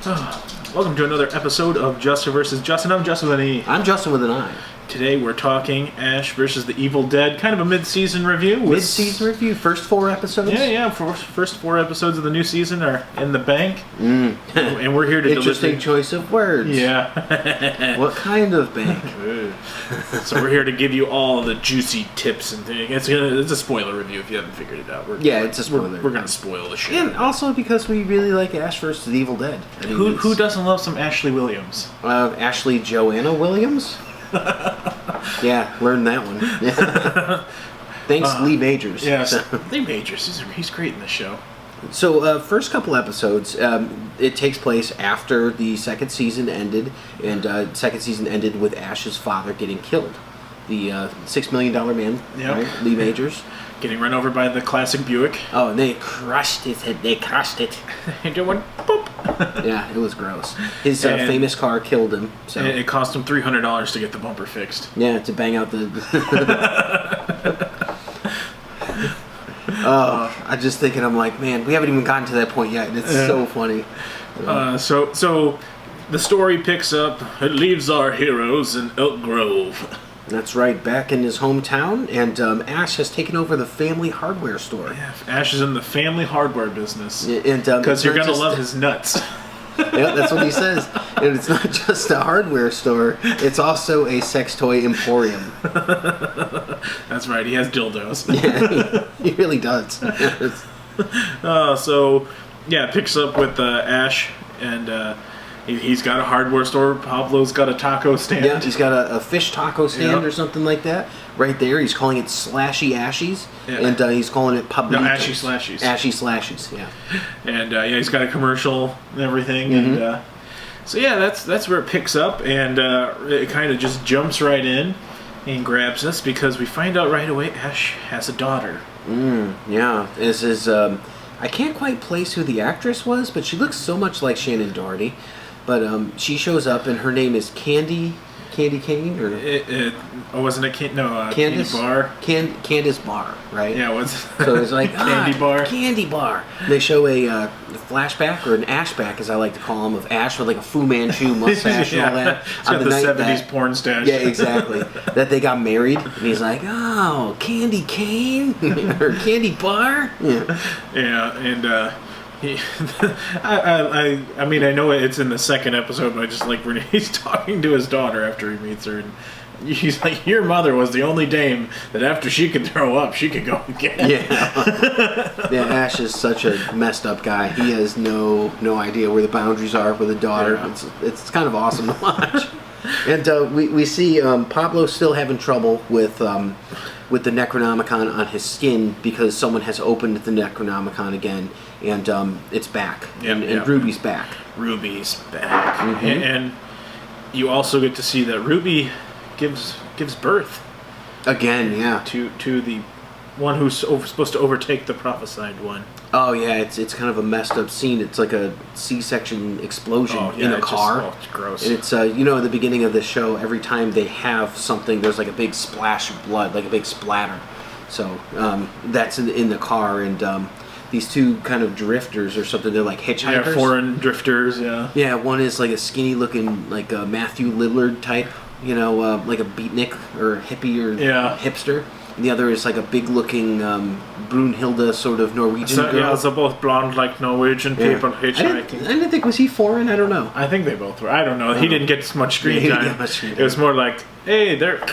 Welcome to another episode of Justen vs. Justen. I'm Justen with an E. I'm Justen with an I. Today we're talking Ash versus the Evil Dead, kind of a mid-season review. Mid-season review? First 4 episodes? Yeah. First 4 episodes of the new season are in the bank. And we're here to Interesting choice of words. Yeah. What kind of bank? So we're here to give you all the juicy tips and things. It's a spoiler review if you haven't figured it out. It's a spoiler. We're going to spoil the shit. And also because we really like Ash versus the Evil Dead. I mean, who doesn't love some Ashley Williams? Ashley Joanna Williams? Yeah, learned that one. Yeah. Thanks, Lee Majors. Yes, Lee Majors. He's great in the show. So, first couple episodes, it takes place after the second season ended, and second season ended with Ash's father getting killed. The $6 million man, right? Lee Majors. Getting run over by the classic Buick. Oh, and they crushed it. They crushed it. And it went boop. Yeah, it was gross. His famous car killed him. So it cost him $300 to get the bumper fixed. Yeah, to bang out the... I'm just thinking, I'm like, man, we haven't even gotten to that point yet, and it's so funny. So the story picks up. It leaves our heroes in Elk Grove. That's right, back in his hometown, and Ash has taken over the family hardware store. Yeah, Ash is in the family hardware business. Because you're going to love his nuts. Yeah, that's what he says. And it's not just a hardware store, it's also a sex toy emporium. That's right, he has dildos. Yeah, he really does. It picks up with Ash, and he's got a hardware store. Pablo's got a taco stand. Yeah, he's got a fish taco stand or something like that. Right there, he's calling it Slashy Ashies, and he's calling it Pablitos. No, Ashy Slashies. Ashy Slashies, yeah. And he's got a commercial and everything, and that's where it picks up, and it kind of just jumps right in and grabs us because we find out right away Ash has a daughter. Yeah, this is I can't quite place who the actress was, but she looks so much like Shannon Doherty. But she shows up, and her name is Candy Cane, or wasn't it Candice Candy Bar? Candice Bar, right? Yeah, what's so it's like Candy Bar? Candy Bar. They show a flashback, or an ashback, as I like to call him, of Ash with like a Fu Manchu mustache and all that. It's got the 70s porn stash. Yeah, exactly. That they got married, and he's like, oh, Candy Cane or Candy Bar. Yeah, and. I mean, I know it's in the second episode, but I just like when he's talking to his daughter after he meets her, and he's like, "Your mother was the only dame that after she could throw up, she could go again." Yeah, Ash is such a messed up guy. He has no idea where the boundaries are with a daughter. Yeah. It's kind of awesome to watch. And we see Pablo still having trouble with the Necronomicon on his skin because someone has opened the Necronomicon again, and it's back. And Ruby's back. Ruby's back. And you also get to see that Ruby gives birth. Again, yeah. To the one who's supposed to overtake the prophesied one. Oh, yeah, it's kind of a messed up scene. It's like a C-section explosion in a car. It's gross. And it's, at the beginning of the show, every time they have something, there's like a big splash of blood, like a big splatter. So that's in the car, and these two kind of drifters or something, they're like hitchhikers. Yeah, foreign drifters, yeah. Yeah, one is like a skinny-looking, like a Matthew Lillard type, like a beatnik or hippie or hipster. And the other is like a big-looking Brunhilde sort of Norwegian girl. Yeah, they're both blonde like Norwegian people hitchhiking. I didn't think, was he foreign? I don't know. I think they both were. I don't know. He didn't get much screen time. It was more like, hey, they're...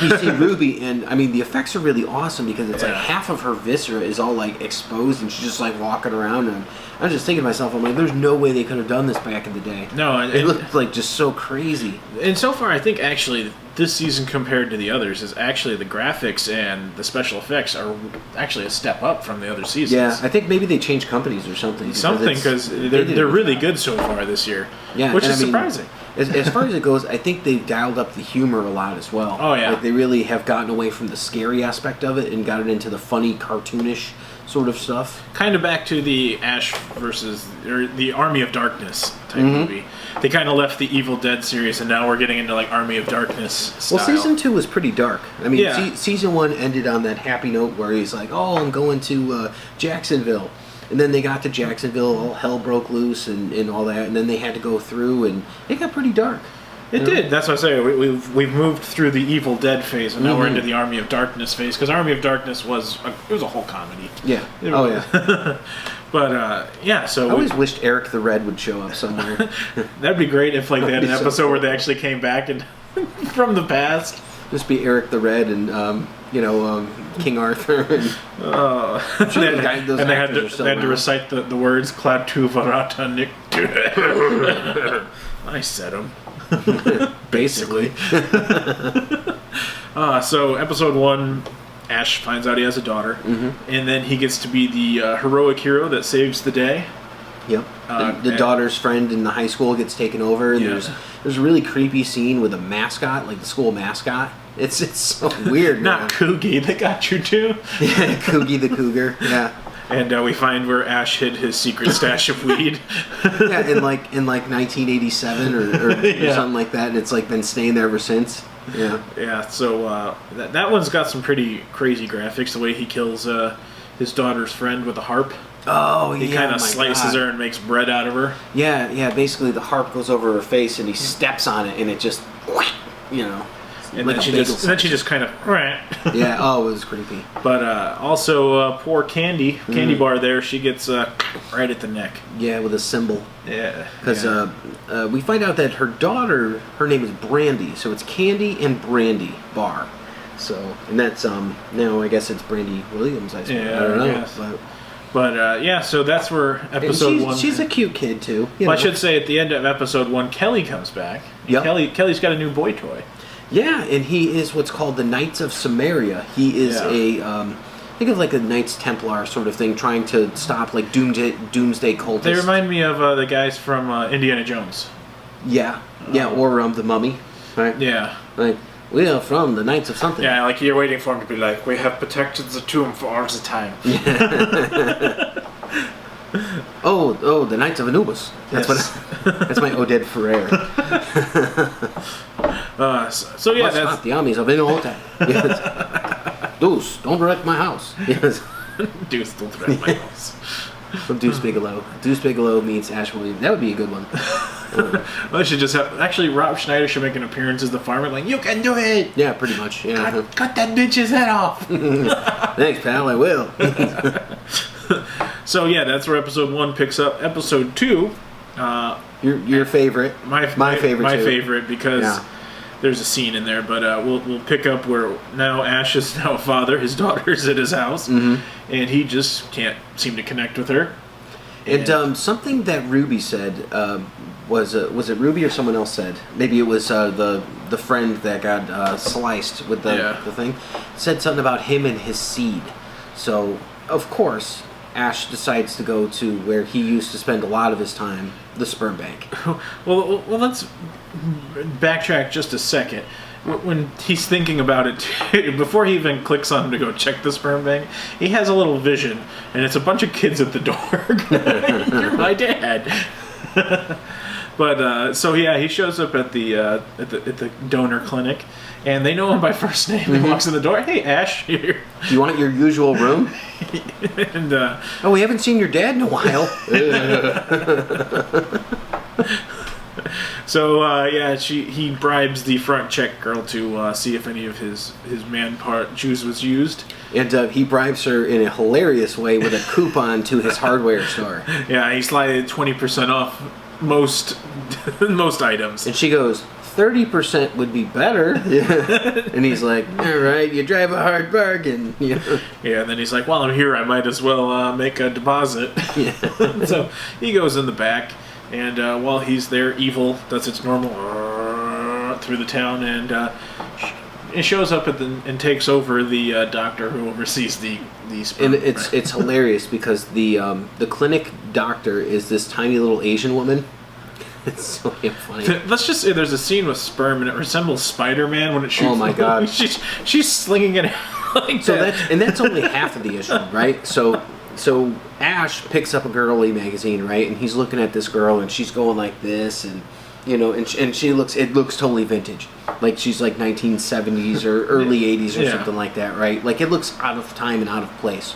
You see Ruby, and I mean, the effects are really awesome because it's like half of her viscera is all like exposed, and she's just like walking around, and I was just thinking to myself, I'm like, there's no way they could have done this back in the day. No. It looked like just so crazy. And so far, I think actually this season compared to the others is actually the graphics and the special effects are actually a step up from the other seasons. Yeah, I think maybe they changed companies or something. Because they're really good so far this year. Yeah, which is surprising. As far as it goes, I think they've dialed up the humor a lot as well. Oh, yeah. Like, they really have gotten away from the scary aspect of it and got it into the funny, cartoonish sort of stuff. Kind of back to the Ash versus... or the Army of Darkness type movie. They kind of left the Evil Dead series, and now we're getting into, like, Army of Darkness style. Well, Season 2 was pretty dark. I mean, Season 1 ended on that happy note where he's like, oh, I'm going to Jacksonville. And then they got to Jacksonville, all hell broke loose and all that, and then they had to go through, and it got pretty dark. It did. That's what I say. We've moved through the Evil Dead phase, and now we're into the Army of Darkness phase. Because Army of Darkness was a whole comedy. Yeah. Yeah. But yeah, so I always wished Eric the Red would show up somewhere. That'd be great if like they had an episode where they actually came back and from the past. Just be Eric the Red and King Arthur and They had to recite the words Klaatu Varata Nick. I said them. Basically. So episode 1, Ash finds out he has a daughter, and then he gets to be the heroic hero that saves the day. Yep. The daughter's friend in the high school gets taken over, and there's a really creepy scene with a mascot, like the school mascot. It's so weird. Not Coogie, they got you too. Yeah, Coogie the cougar. Yeah. And we find where Ash hid his secret stash of weed. Yeah, in like 1987 or something like that, and it's like been staying there ever since. Yeah. Yeah. So that one's got some pretty crazy graphics. The way he kills his daughter's friend with a harp. Oh, yeah. He kind of slices her and makes bread out of her. Yeah, yeah. Basically, the harp goes over her face, and he steps on it, and it just, And like then she just kind of. Yeah. Oh, it was creepy. But also, poor Candy Bar there. She gets right at the neck. Yeah, with a symbol. Yeah. Because we find out that her daughter, her name is Brandy, so it's Candy and Brandy Bar. So, and that's now I guess it's Brandy Williams. I suppose. Yeah, I don't know. Yes. But yeah, so that's where episode 1. She's a cute kid too. Well, I should say at the end of episode 1, Kelly comes back. Yep. Kelly's got a new boy toy. Yeah, and he is what's called the Knights of Samaria. He is think of like a Knights Templar sort of thing, trying to stop like doomsday cultists. They remind me of the guys from Indiana Jones. Yeah, or the Mummy, right? Yeah, like we are from the Knights of something. Yeah, like you're waiting for him to be like, we have protected the tomb for all the time. Oh, the Knights of Anubis. That's that's my Oded Ferrer. So yeah, that's not the armies of Inhotep. Yes. Deuce, don't wreck my house. Yes. Deuce, don't wreck my house. From Deuce Bigelow. Deuce Bigelow meets Ash Williams. That would be a good one. Well, they should just have. Actually, Rob Schneider should make an appearance as the farmer. Like, you can do it. Yeah, pretty much. Yeah. Cut that bitch's head off. Thanks, pal. I will. So yeah, that's where episode 1 picks up. Episode 2. Your favorite. My favorite. My favorite because. Yeah. There's a scene in there, but we'll pick up where now Ash is now a father. His daughter's at his house, and he just can't seem to connect with her. And something that Ruby said was it Ruby or someone else said? Maybe it was the friend that got sliced with the thing. Said something about him and his seed. So of course Ash decides to go to where he used to spend a lot of his time, the sperm bank. Well, let's backtrack just a second. When he's thinking about it, before he even clicks on him to go check the sperm bank, he has a little vision, and it's a bunch of kids at the door. You're my dad. But so yeah, he shows up at the donor clinic, and they know him by first name. He walks in the door. Hey, Ash, here. Do you want your usual room? And we haven't seen your dad in a while. So he bribes the front check girl to see if any of his man part juice was used. And he bribes her in a hilarious way with a coupon to his hardware store. Yeah, he slided 20% off most items. And she goes, 30% would be better. And he's like, all right, you drive a hard bargain. Yeah, and then he's like, while I'm here, I might as well make a deposit. Yeah. So he goes in the back, and while he's there, evil does its normal through the town, and it shows up and takes over the doctor who oversees the sperm. And it's hilarious because the clinic doctor is this tiny little Asian woman. It's so funny. Let's just say there's a scene with sperm and it resembles Spider-Man when it shoots. Oh my god! She's slinging it out like that. That's only half of the issue, right? So Ash picks up a girly magazine, right? And he's looking at this girl, and she's going like this, and and she looks totally vintage, like she's like 1970s or early 80s or something like that, right? Like it looks out of time and out of place.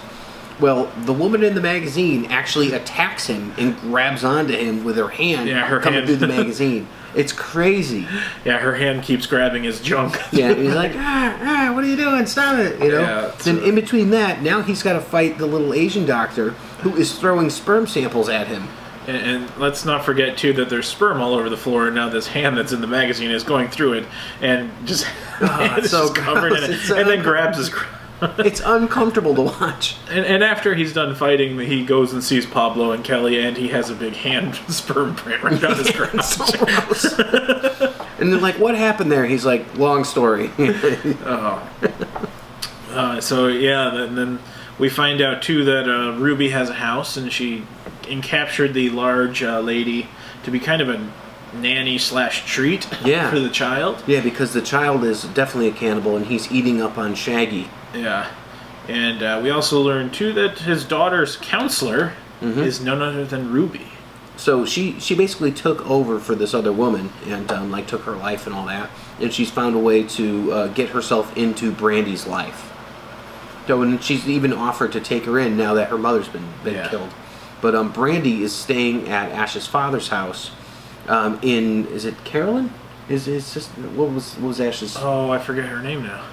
Well, the woman in the magazine actually attacks him and grabs onto him with her hand coming through the magazine. It's crazy. Yeah, her hand keeps grabbing his junk. Yeah, he's like, what are you doing? Stop it, you know? Yeah, then in between that, now he's got to fight the little Asian doctor who is throwing sperm samples at him. And let's not forget, too, that there's sperm all over the floor, and now this hand that's in the magazine is going through it and just, it's so just covered in it, and then grabs his... It's uncomfortable to watch. And after he's done fighting, he goes and sees Pablo and Kelly, and he has a big hand sperm print right on his crotch. So gross. And they're like, what happened there? He's like, long story. Then we find out, too, that Ruby has a house, and she captured the large lady to be kind of a nanny/treat for the child. Yeah, because the child is definitely a cannibal, and he's eating up on Shaggy. Yeah. And we also learned, too, that his daughter's counselor is none other than Ruby. So she basically took over for this other woman and took her life and all that. And she's found a way to get herself into Brandy's life. So, and she's even offered to take her in now that her mother's been killed. But Brandy is staying at Ash's father's house is it Carolyn? Is his sister? What was Ash's? Oh, I forget her name now.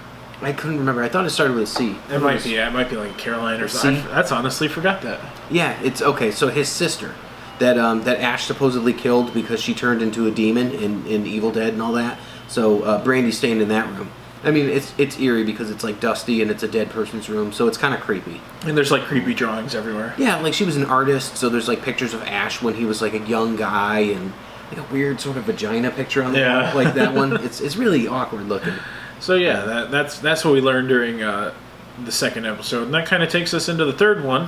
I couldn't remember. I thought it started with a C. It might be. Yeah, it might be like Caroline or something. That's honestly forgot that. Yeah, it's okay. So his sister, that Ash supposedly killed because she turned into a demon in Evil Dead and all that. So Brandy's staying in that room. I mean, it's eerie because it's like dusty and it's a dead person's room, so it's kind of creepy. And there's like creepy drawings everywhere. Yeah, like she was an artist, so there's like pictures of Ash when he was like a young guy and like a weird sort of vagina picture on the wall, like that one. It's really awkward looking. So yeah, that's what we learned during the second episode, and that kind of takes us into the third one,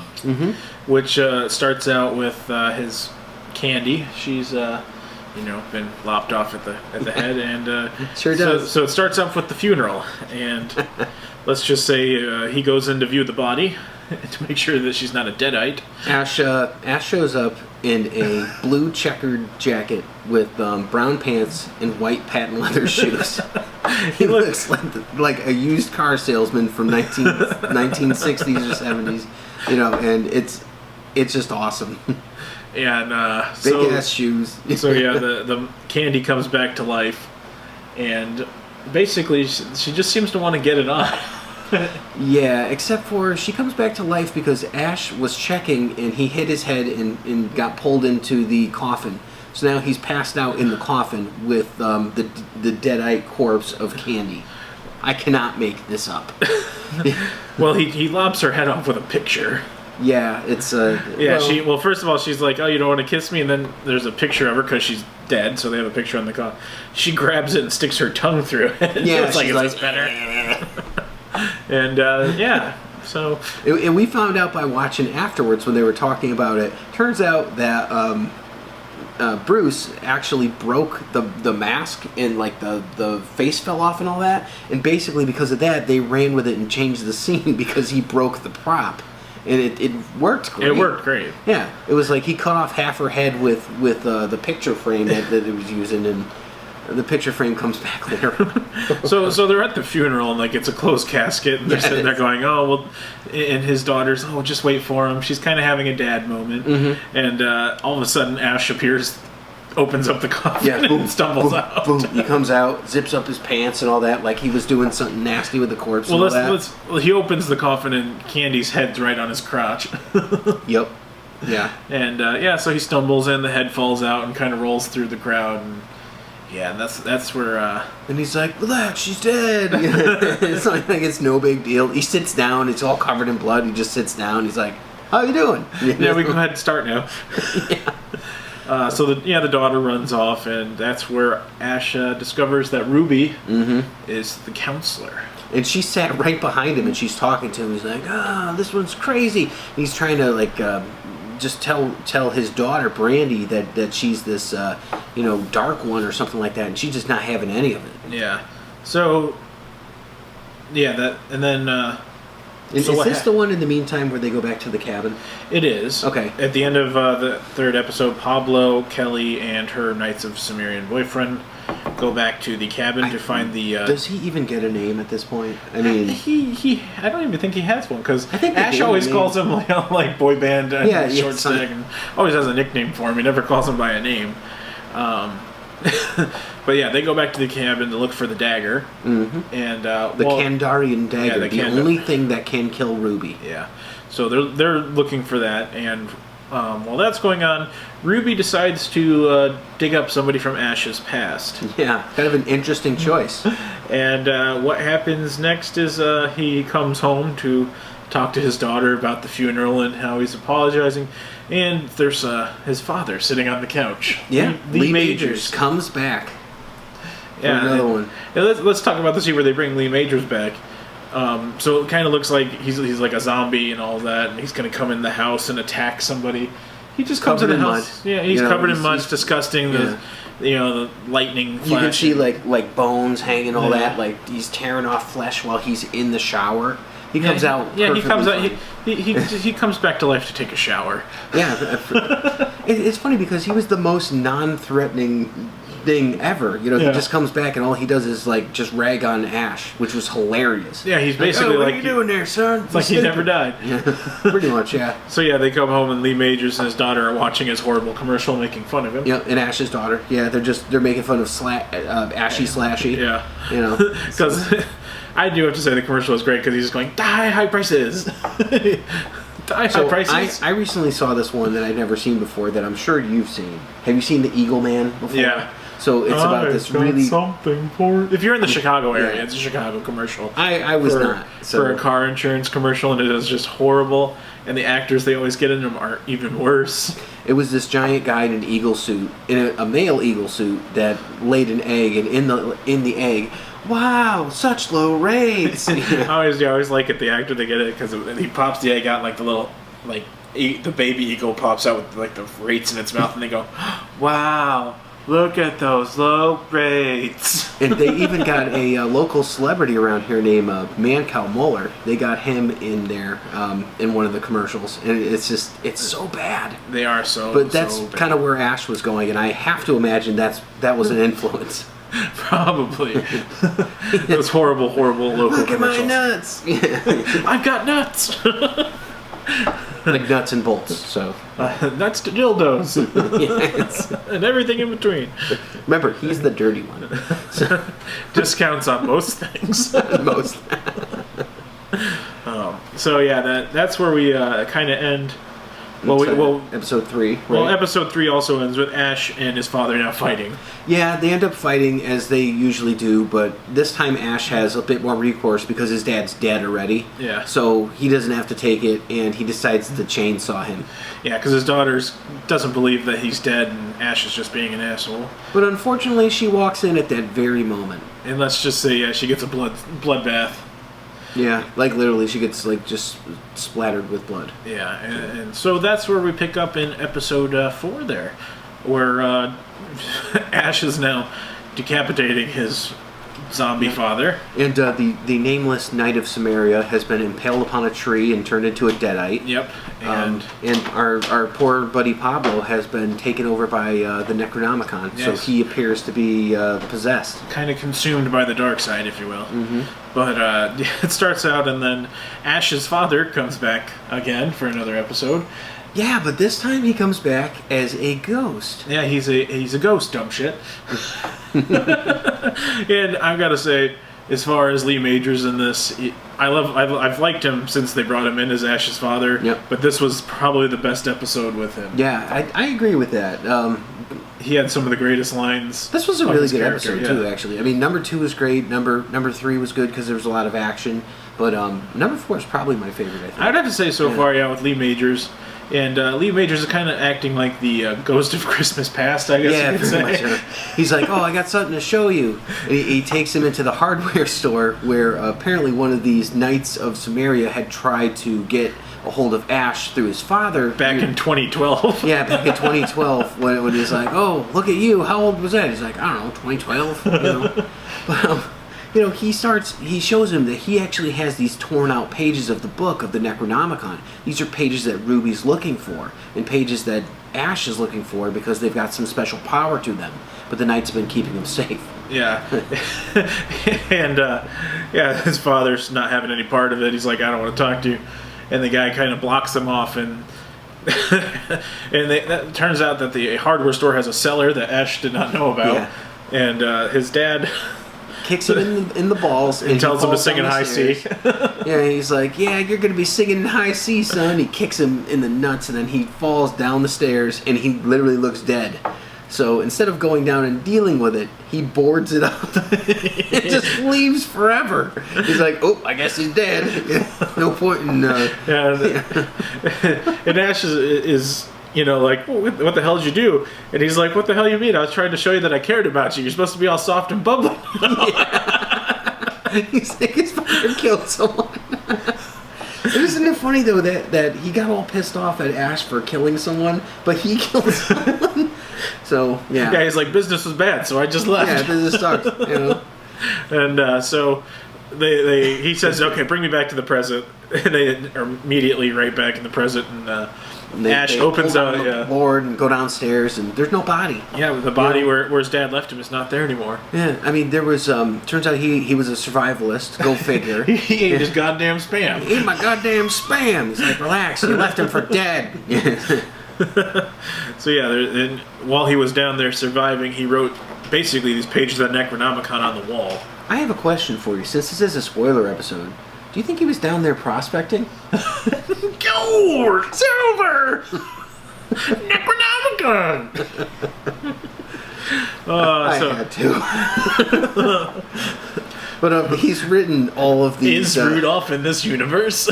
which starts out with his Candy. She's been lopped off at the head, and sure does. So it starts off with the funeral, and let's just say he goes in to view the body to make sure that she's not a Deadite. Ash shows up in a blue checkered jacket with brown pants and white patent leather shoes. He looks like a used car salesman from 1960s or 70s, and it's just awesome. And big ass shoes. So yeah, the Candy comes back to life, and basically she just seems to want to get it on. Yeah, except for she comes back to life because Ash was checking and he hit his head and got pulled into the coffin. So now he's passed out in the coffin with the Deadite corpse of Candy. I cannot make this up. Well, he lobs her head off with a picture. Yeah, it's Well, first of all, she's like, "Oh, you don't want to kiss me," and then there's a picture of her because she's dead, so they have a picture on the coffin. She grabs it and sticks her tongue through it. Yeah, it's like, is this better? And so and we found out by watching afterwards when they were talking about it. Turns out that Bruce actually broke the mask and like the face fell off and all that. And basically because of that, they ran with it and changed the scene because he broke the prop. And it worked great. It worked great. Yeah, it was like he cut off half her head with the picture frame that it was using, and the picture frame comes back later. So they're at the funeral, and like it's a closed casket, and they're sitting there going, "Oh well," and his daughter's, "Oh, just wait for him." She's kind of having a dad moment, and all of a sudden Ash appears, opens up the coffin, and stumbles out. Boom. He comes out, zips up his pants and all that, like he was doing something nasty with the corpse. Well, he opens the coffin, and Candy's head's right on his crotch. Yep. Yeah. And so he stumbles, and the head falls out and kind of rolls through the crowd. And yeah, that's where. And he's like, "Relax, she's dead." It's like it's no big deal. He sits down. It's all covered in blood. He just sits down. He's like, "How you doing?" Yeah, we can go ahead and start now. Yeah. So the daughter runs off, and that's where Ash discovers that Ruby is the counselor. And she sat right behind him, and she's talking to him. He's like, this one's crazy. And he's trying to just tell his daughter Brandy that she's this dark one or something like that, and she's just not having any of it. Yeah. So yeah, and then. Is this the one in the meantime where they go back to the cabin? It is. Okay. At the end of the third episode, Pablo, Kelly, and her Knights of Sumerian boyfriend go back to the cabin to find the. Does he even get a name at this point? I mean, I don't even think he has one because I think Ash always calls him like boy band and short son. stick, and always has a nickname for him. He never calls him by a name. But yeah, they go back to the cabin to look for the dagger, and the Kandarian dagger, the only thing that can kill Ruby. Yeah, so they're looking for that, and while that's going on, Ruby decides to dig up somebody from Ash's past. Yeah, kind of an interesting choice. And what happens next is he comes home to talk to his daughter about the funeral and how he's apologizing. And there's his father sitting on the couch. Yeah, Lee Majors comes back. Yeah, another one. And let's talk about the scene where they bring Lee Majors back. So it kind of looks like he's like a zombie and all that, and he's going to come in the house and attack somebody. He just comes in the house. Mud. Yeah, he's covered in mud. It's disgusting. Yeah. The lightning flashing. You can see like bones hanging, all that. Like he's tearing off flesh while he's in the shower. He comes out. Yeah, he comes out. He comes back to life to take a shower. Yeah, it's funny because he was the most non-threatening thing ever. He just comes back and all he does is like just rag on Ash, which was hilarious. Yeah, he's basically what are you doing there, son? It's like he never died. Yeah, pretty much, yeah. So yeah, they come home and Lee Majors and his daughter are watching his horrible commercial, making fun of him. Yeah, and Ash's daughter. Yeah, they're making fun of Ashy Slashy. Yeah, because. I do have to say the commercial is great because he's just going, die high prices. Die high prices. I recently saw this one that I'd never seen before that I'm sure you've seen. Have you seen The Eagle Man before? Yeah. So it's about this really... something for... If you're in the Chicago area, it's a Chicago commercial. I was not. For a car insurance commercial, and it is just horrible. And the actors they always get in them are even worse. It was this giant guy in an eagle suit, in a male eagle suit, that laid an egg, and in the egg... Wow, such low rates! I always like it, the actor to get it, because he pops the egg out like the little, the baby eagle pops out with like the rates in its mouth, and they go, wow, look at those low rates. And they even got a local celebrity around here named Mancow Muller. They got him in there in one of the commercials, and it's so bad. They are so. But that's kind of where Ash was going, and I have to imagine that was an influence. Probably. Those horrible local Look at commercials. my nuts! I've got nuts! Like nuts and bolts, so. Nuts to dildos. Yes. And everything in between. Remember, he's the dirty one. So. Discounts on most things. Most. So yeah, that's where we kind of end. Well, episode 3. Right? Well, episode 3 also ends with Ash and his father now fighting. Yeah, they end up fighting as they usually do, but this time Ash has a bit more recourse because his dad's dead already. Yeah. So he doesn't have to take it, and he decides to chainsaw him. Yeah, because his daughter doesn't believe that he's dead, and Ash is just being an asshole. But unfortunately, she walks in at that very moment. And let's just say, she gets a bloodbath. Yeah, like literally, she gets just splattered with blood. Yeah, and so that's where we pick up in episode 4 there, where Ash is now decapitating his zombie father. And the nameless Knight of Samaria has been impaled upon a tree and turned into a Deadite. Yep. And our poor buddy Pablo has been taken over by the Necronomicon, yes. So he appears to be possessed. Kind of consumed by the dark side, if you will. Mm-hmm. But it starts out, and then Ash's father comes back again for another episode. Yeah, but this time he comes back as a ghost. Yeah, he's a ghost, dumb shit. And I've got to say, as far as Lee Majors in this, I've liked him since they brought him in as Ash's father. Yep. But this was probably the best episode with him. Yeah, I agree with that. He had some of the greatest lines. This was a really good episode too, actually. I mean, number 2 was great. Number 3 was good because there was a lot of action. But number 4 is probably my favorite, I think. I'd have to say so far, with Lee Majors. And Lee Majors is kind of acting like the ghost of Christmas past, I guess you could say. Much. He's like, I got something to show you. And he takes him into the hardware store where apparently one of these Knights of Samaria had tried to get a hold of Ash through his father. Back in 2012. Yeah, back in 2012 when he's like, look at you. How old was that? He's like, I don't know, 2012. But, he shows him that he actually has these torn out pages of the book of the Necronomicon. These are pages that Ruby's looking for, and pages that Ash is looking for because they've got some special power to them. But the Knights have been keeping them safe. Yeah. And, his father's not having any part of it. He's like, I don't want to talk to you. And the guy kind of blocks them off, and it turns out that the hardware store has a cellar that Ash did not know about. Yeah. And his dad kicks him in the balls and tells him to sing in high C. Yeah, he's like, yeah, you're going to be singing in high C, son. He kicks him in the nuts, and then he falls down the stairs, and he literally looks dead. So instead of going down and dealing with it, he boards it up and just leaves forever. He's like, oh, I guess he's dead. No point in... And Ash is like, what the hell did you do? And he's like, what the hell you mean? I was trying to show you that I cared about you. You're supposed to be all soft and bubbly. He's like, his father killed someone. Isn't it funny, though, that he got all pissed off at Ash for killing someone, but he killed someone? So, yeah. Yeah, he's like, business was bad, so I just left. Yeah, business sucked, And so he says, okay, bring me back to the present. And they are immediately right back in the present, and Ash opens out the board and go downstairs, and there's no body. Yeah, the body where his dad left him is not there anymore. Yeah, I mean, there was, turns out he was a survivalist, go figure. He ate his goddamn Spam. He ate my goddamn Spam. He's like, relax, you left him for dead. So and while he was down there surviving, he wrote basically these pages of the Necronomicon on the wall. I have a question for you. Since this is a spoiler episode, do you think he was down there prospecting? Gold! Silver! Necronomicon! I had to. But he's written all of these... Is Rudolph in this universe?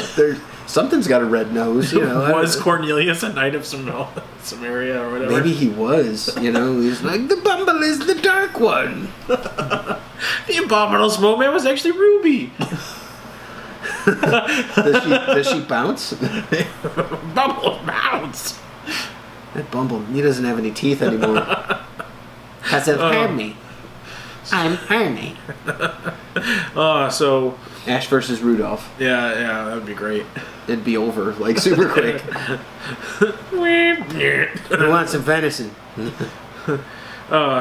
Something's got a red nose, Was Cornelius a knight of Samaria or whatever? Maybe he was, He's like, the Bumble is the dark one. The abominable snowman was actually Ruby. Does she bounce? Bumble bounce. That Bumble, he doesn't have any teeth anymore. Has it hurt me? I'm Hermie. So Ash versus Rudolph. Yeah, that would be great. It'd be over, like, super quick. I want some venison.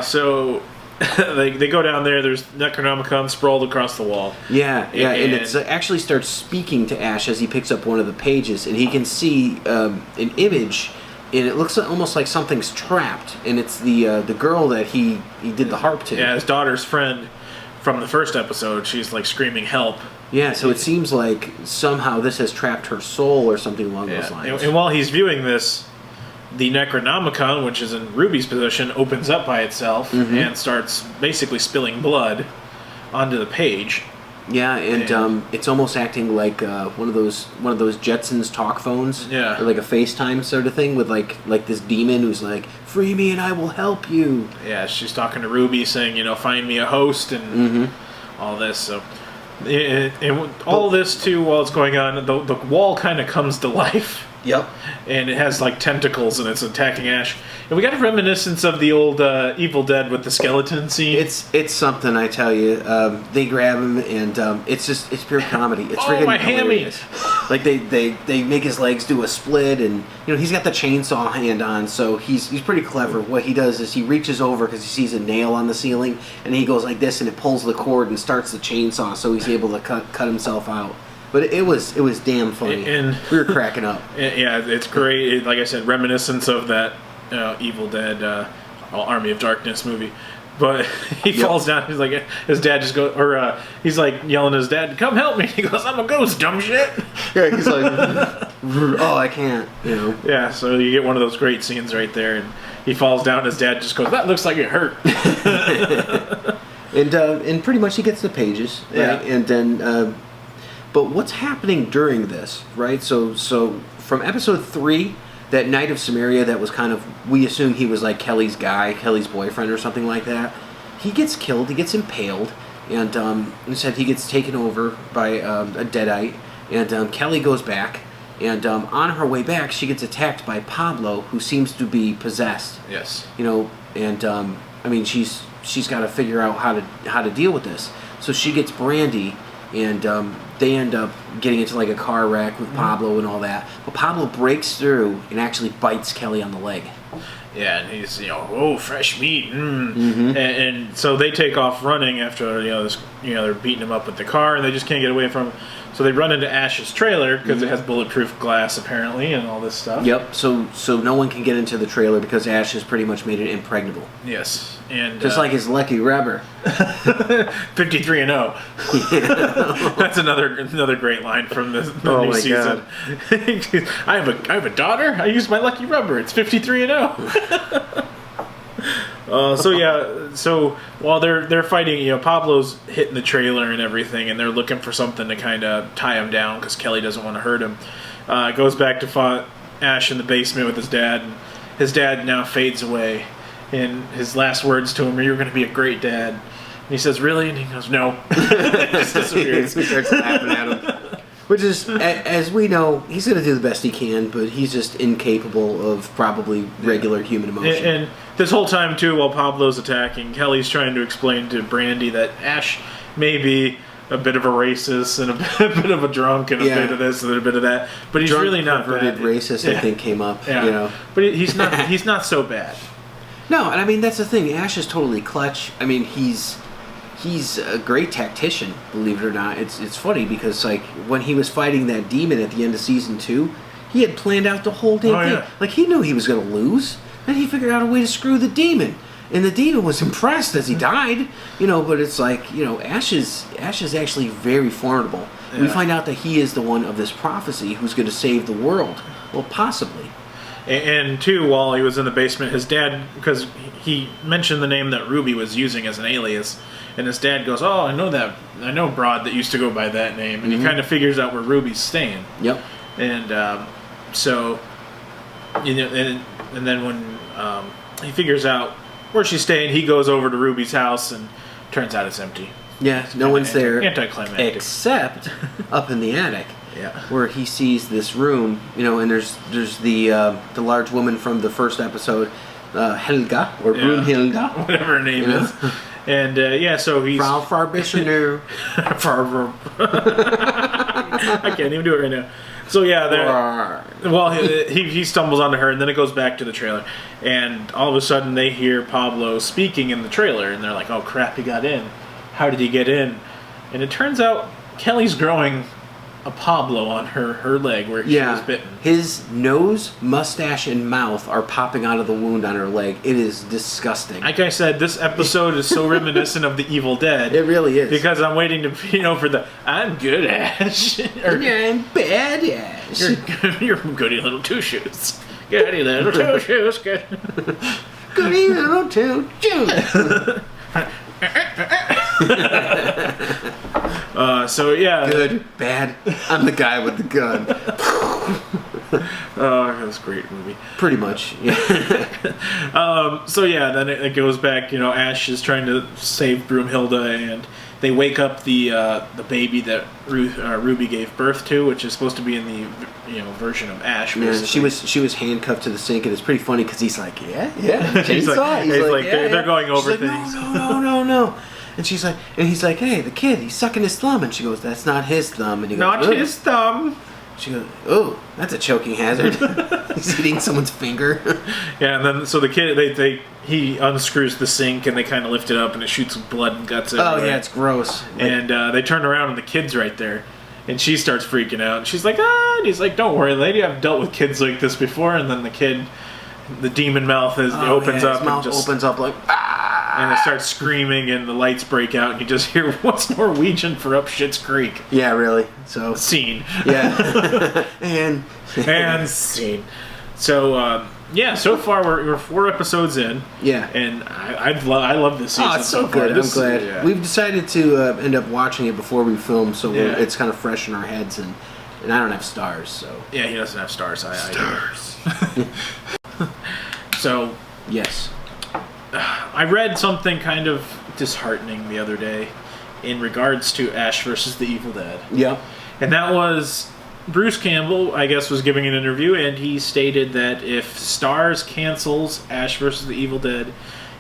So they go down there. There's Necronomicon sprawled across the wall. Yeah, and it actually starts speaking to Ash as he picks up one of the pages, and he can see an image, and it looks almost like something's trapped, and it's the girl that he did the harp to. Yeah, his daughter's friend from the first episode. She's like screaming help. Yeah, so it seems like somehow this has trapped her soul or something along those lines. And while he's viewing this, the Necronomicon, which is in Ruby's position, opens up by itself and starts basically spilling blood onto the page. Yeah, and it's almost acting like one of those Jetsons talk phones. Yeah, or like a FaceTime sort of thing with like this demon who's like, "Free me and I will help you." Yeah, she's talking to Ruby, saying, find me a host and all this. So, and all this too, while it's going on, the wall kind of comes to life. Yep. And it has like tentacles and it's attacking Ash. And we got a reminiscence of the old Evil Dead with the skeleton scene. It's something, I tell you. They grab him and it's pure comedy. It's freaking my hilarious. Like they make his legs do a split, and he's got the chainsaw hand on, so he's pretty clever. What he does is he reaches over because he sees a nail on the ceiling, and he goes like this, and it pulls the cord and starts the chainsaw, so he's able to cut himself out. But it was damn funny. And we were cracking up. Yeah, it's great. Like I said, reminiscence of that Evil Dead Army of Darkness movie. But he falls down. He's like, his dad just goes, or he's like yelling at his dad, "Come help me!" He goes, "I'm a ghost, dumb shit." Yeah, he's like, "Oh, I can't," Yeah, so you get one of those great scenes right there, and he falls down. And his dad just goes, "That looks like it hurt." And pretty much he gets the pages, right? Yeah. And then. But what's happening during this, right? So from episode 3, that Knight of Samaria that was kind of, we assume he was like Kelly's guy, Kelly's boyfriend or something like that. He gets killed, he gets impaled, and instead he gets taken over by a Deadite, and Kelly goes back, and on her way back she gets attacked by Pablo, who seems to be possessed. Yes. And I mean she's got to figure out how to deal with this. So she gets Brandy, and they end up getting into like a car wreck with Pablo and all that. But Pablo breaks through and actually bites Kelly on the leg. Yeah, and he's, oh, fresh meat. And so they take off running after, they're beating him up with the car, and they just can't get away from him. So they run into Ash's trailer, because it has bulletproof glass, apparently, and all this stuff. Yep, so no one can get into the trailer because Ash has pretty much made it impregnable. Yes, and... Just like his lucky rubber. 53-0. Yeah. That's another great line from the new season. God. I have a daughter. I use my lucky rubber. It's 53-0. So while they're fighting, Pablo's hitting the trailer and everything, and they're looking for something to kind of tie him down because Kelly doesn't want to hurt him. Goes back to Ash in the basement with his dad, and his dad now fades away. And his last words to him are, "You're going to be a great dad." And he says, "Really?" And he goes, "No." Just disappears. He starts laughing at him. Which is, as we know, he's going to do the best he can, but he's just incapable of probably regular human emotion. And this whole time, too, while Pablo's attacking, Kelly's trying to explain to Brandy that Ash may be a bit of a racist and a bit of a drunk and a bit of this and a bit of that, but he's really not bad. Racist, I think, came up. Yeah. But he's not so bad. No, and I mean, that's the thing. Ash is totally clutch. I mean, he's a great tactician, believe it or not. It's funny because, like, when he was fighting that demon at the end of season 2, he had planned out the whole damn thing. Yeah. Like, he knew he was going to lose, and he figured out a way to screw the demon. And the demon was impressed as he died, but it's like, Ash is actually very formidable. Yeah. We find out that he is the one of this prophecy who's going to save the world. Well, possibly. And too, while he was in the basement, his dad, because he mentioned the name that Ruby was using as an alias, and his dad goes, "Oh, I know broad that used to go by that name," and he kind of figures out where Ruby's staying. Yep. And so, and then when he figures out where she's staying, he goes over to Ruby's house, and turns out it's empty. Yeah, no one's there, anticlimactic, except up in the attic. Yeah. Where he sees this room, and there's the large woman from the first episode, Helga, or Brunhilde. Whatever her name is. And, so he's... Frau Farbishener. I can't even do it right now. So, he stumbles onto her, and then it goes back to the trailer. And all of a sudden, they hear Pablo speaking in the trailer, and they're like, "Oh, crap, he got in. How did he get in?" And it turns out Kelly's growing a Pablo on her leg where she was bitten. His nose, mustache, and mouth are popping out of the wound on her leg. It is disgusting. Like I said, this episode is so reminiscent of The Evil Dead. It really is. Because I'm waiting to, for the "I'm good Ash." Or, I'm bad Ash. You're goody little two shoes. Goody little two shoes. Goody little two shoes. Good, bad. I'm the guy with the gun. That was a great movie. Pretty much, yeah. Then it goes back. Ash is trying to save Broomhilda, and they wake up the baby that Ruby gave birth to, which is supposed to be in the version of Ash. Yeah, she was handcuffed to the sink, and it's pretty funny because he's like, yeah, he's like, they're going over like, things. No. And she's like, and he's like, "Hey, the kid, he's sucking his thumb." And she goes, "That's not his thumb." And he goes, "Not his thumb." She goes, "Oh, that's a choking hazard." He's eating someone's finger. Yeah, and then so the kid, he unscrews the sink, and they kind of lift it up, and it shoots blood and guts everywhere. Oh yeah, it's gross. And they turn around, and the kid's right there, and she starts freaking out. And she's like, "Ah!" And he's like, "Don't worry, lady, I've dealt with kids like this before." And then the kid, the demon mouth opens up, and just opens up like. And it starts screaming, and the lights break out, and you just hear, "What's Norwegian for up Shit's Creek?" Yeah, really. So scene. Yeah. and scene. So so far we're 4 episodes in. Yeah. And I love this season. Oh, it's so good. I'm glad. Yeah. We've decided to end up watching it before we film, so it's kind of fresh in our heads, and I don't have stars, so. Yeah, he doesn't have stars. Stars. So. Yes. I read something kind of disheartening the other day in regards to Ash versus the Evil Dead. Yeah. And that was Bruce Campbell, I guess, was giving an interview, and he stated that if Starz cancels Ash versus the Evil Dead,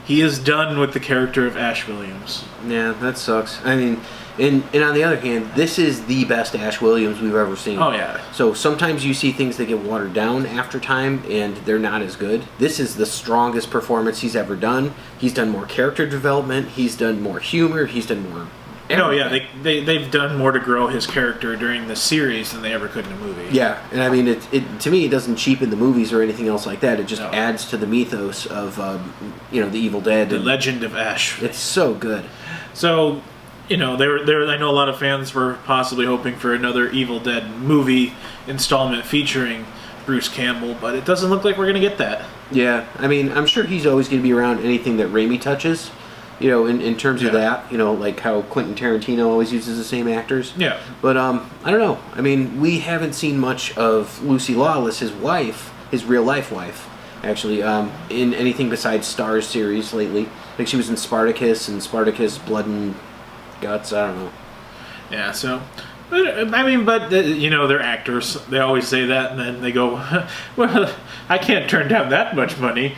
he is done with the character of Ash Williams. Yeah, that sucks. I mean, and on the other hand, this is the best Ash Williams we've ever seen. Oh, yeah. So sometimes you see things that get watered down after time, and they're not as good. This is the strongest performance he's ever done. He's done more character development. He's done more humor. He's done more... No, yeah, they've done more to grow his character during the series than they ever could in a movie. Yeah, and I mean, it to me, it doesn't cheapen the movies or anything else like that. It just adds to the mythos of, the Evil Dead. The legend of Ash. It's so good. So, they were. I know a lot of fans were possibly hoping for another Evil Dead movie installment featuring Bruce Campbell, but it doesn't look like we're going to get that. Yeah, I mean, I'm sure he's always going to be around anything that Raimi touches. In terms of that, like how Quentin Tarantino always uses the same actors. Yeah. But, I don't know. I mean, we haven't seen much of Lucy Lawless, his wife, his real-life wife, actually, in anything besides Starz series lately. Like, she was in Spartacus and Spartacus Blood and Guts, I don't know. Yeah, so... But they're actors. They always say that, and then they go, well, I can't turn down that much money.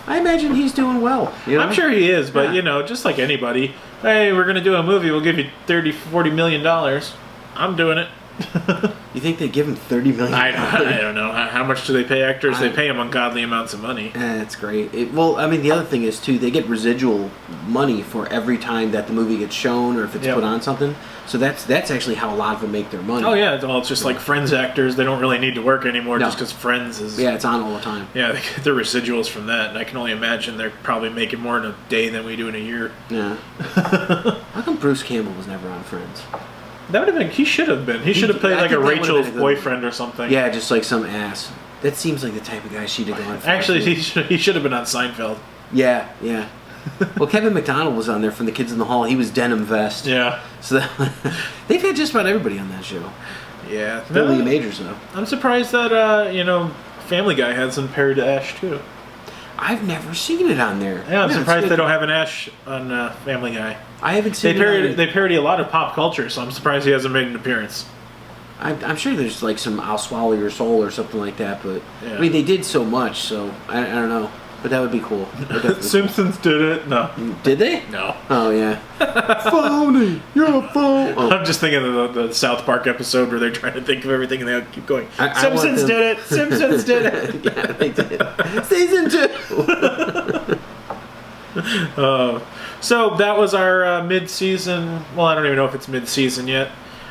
I imagine he's doing well. I'm sure he is, but, just like anybody, hey, we're going to do a movie, we'll give you $30-40 million. I'm doing it. You think they give him $30 million? I don't know. How much do they pay actors? They pay them ungodly amounts of money. That's great. The other thing is, too, they get residual money for every time that the movie gets shown or if it's put on something. So that's actually how a lot of them make their money. Oh, yeah. Well, it's just like Friends actors. They don't really need to work anymore just because Friends is... Yeah, it's on all the time. Yeah, they get their residuals from that. And I can only imagine they're probably making more in a day than we do in a year. Yeah. How come Bruce Campbell was never on Friends? That would have been... He should have been. He should have played like a Rachel's boyfriend or something. Yeah, just like some ass. That seems like the type of guy she'd have gone for. Actually, he should have been on Seinfeld. Yeah. Well, Kevin McDonald was on there from The Kids in the Hall. He was Denim Vest. Yeah. So they've had just about everybody on that show. Yeah. Billy Majors, though. I'm surprised that, Family Guy had some parody to Ash, too. I've never seen it on there. Yeah, I'm surprised they don't have an Ash on Family Guy. I haven't seen it. They parody a lot of pop culture, so I'm surprised he hasn't made an appearance. I'm sure there's like some I'll Swallow Your Soul or something like that, but I mean, they did so much, so I don't know. But that would be cool. Simpsons did it? No. Did they? No. Oh, yeah. Phony! You're a phone! Oh. I'm just thinking of the South Park episode where they're trying to think of everything and they keep going, Simpsons did it! Simpsons did it! Yeah, they did. Season 2! So that was our mid-season... Well, I don't even know if it's mid-season yet.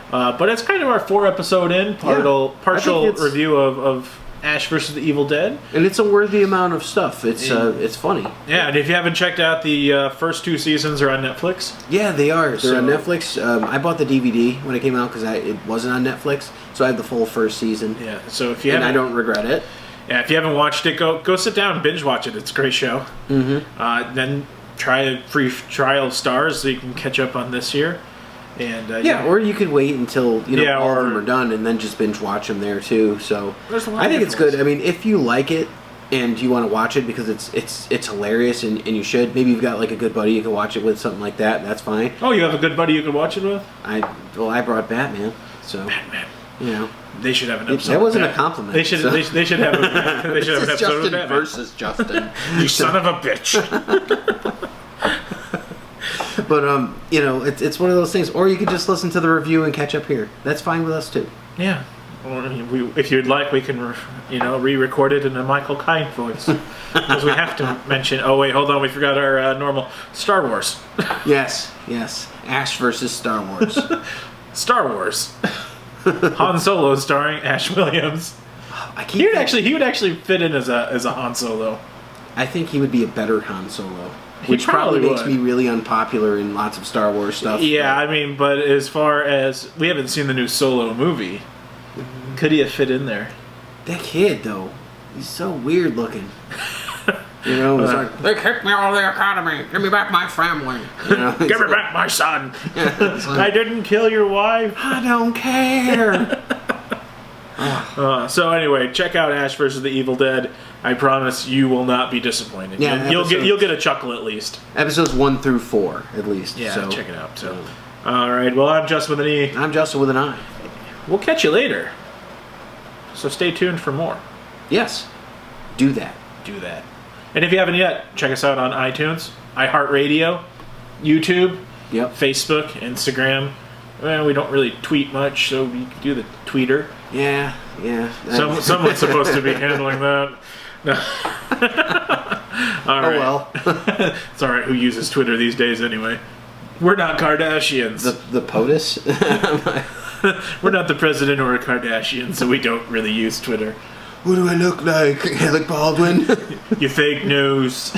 But it's kind of our 4-episode partial review of Ash vs. the Evil Dead. And it's a worthy amount of stuff. It's funny. Yeah, and if you haven't checked out, the first 2 seasons are on Netflix. Yeah, they are. They're on Netflix. I bought the DVD when it came out because it wasn't on Netflix, so I had the full first season. Yeah, so if you haven't... And I don't regret it. Yeah, if you haven't watched it, go sit down and binge watch it. It's a great show. Mm-hmm. Then try a free trial of Starz so you can catch up on this year. And or you could wait until all of them are done and then just binge watch them there too. So I think it's good. I mean, if you like it and you want to watch it because it's hilarious and you should, maybe you've got like a good buddy you can watch it with, something like that. That's fine. Oh, you have a good buddy you can watch it with? I brought Batman, so Batman. They should have an episode. That wasn't a compliment. They should have an episode Justen of Batman versus Justen. You son of a bitch. But it's one of those things. Or you could just listen to the review and catch up here. That's fine with us too. Yeah. Or if you'd like, we can re-record it in a Michael Caine voice because we have to mention. Oh wait, hold on. We forgot our normal Star Wars. Yes. Ash versus Star Wars. Star Wars. Han Solo starring Ash Williams. He would actually fit in as a Han Solo. I think he would be a better Han Solo. Which probably makes me really unpopular in lots of Star Wars stuff. Yeah, I mean, but as far as... We haven't seen the new Solo movie. Could he have fit in there? That kid, though. He's so weird looking. It's like, they kicked me out of the academy. Give me back my family. Give me back my son. Like, I didn't kill your wife. I don't care. So anyway, check out Ash vs. the Evil Dead. I promise you will not be disappointed. Yeah, you'll get a chuckle at least. Episodes 1 through 4 at least. Yeah, so. check it out. So, all right. Well, I'm Justin with an E. I'm Justin with an I. We'll catch you later. So stay tuned for more. Yes, do that. And if you haven't yet, check us out on iTunes, iHeartRadio, YouTube, Yep. Facebook, Instagram. Well, we don't really tweet much, so we do the tweeter. Yeah. Someone's supposed to be handling that. No. All right. Oh, well. It's all right. Who uses Twitter these days anyway? We're not Kardashians. The POTUS? We're not the president or a Kardashian, so we don't really use Twitter. What do I look like? Alec Baldwin? You fake news.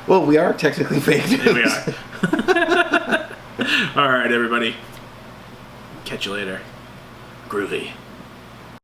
Well, we are technically fake news. We are. All right, everybody. Catch you later. Groovy.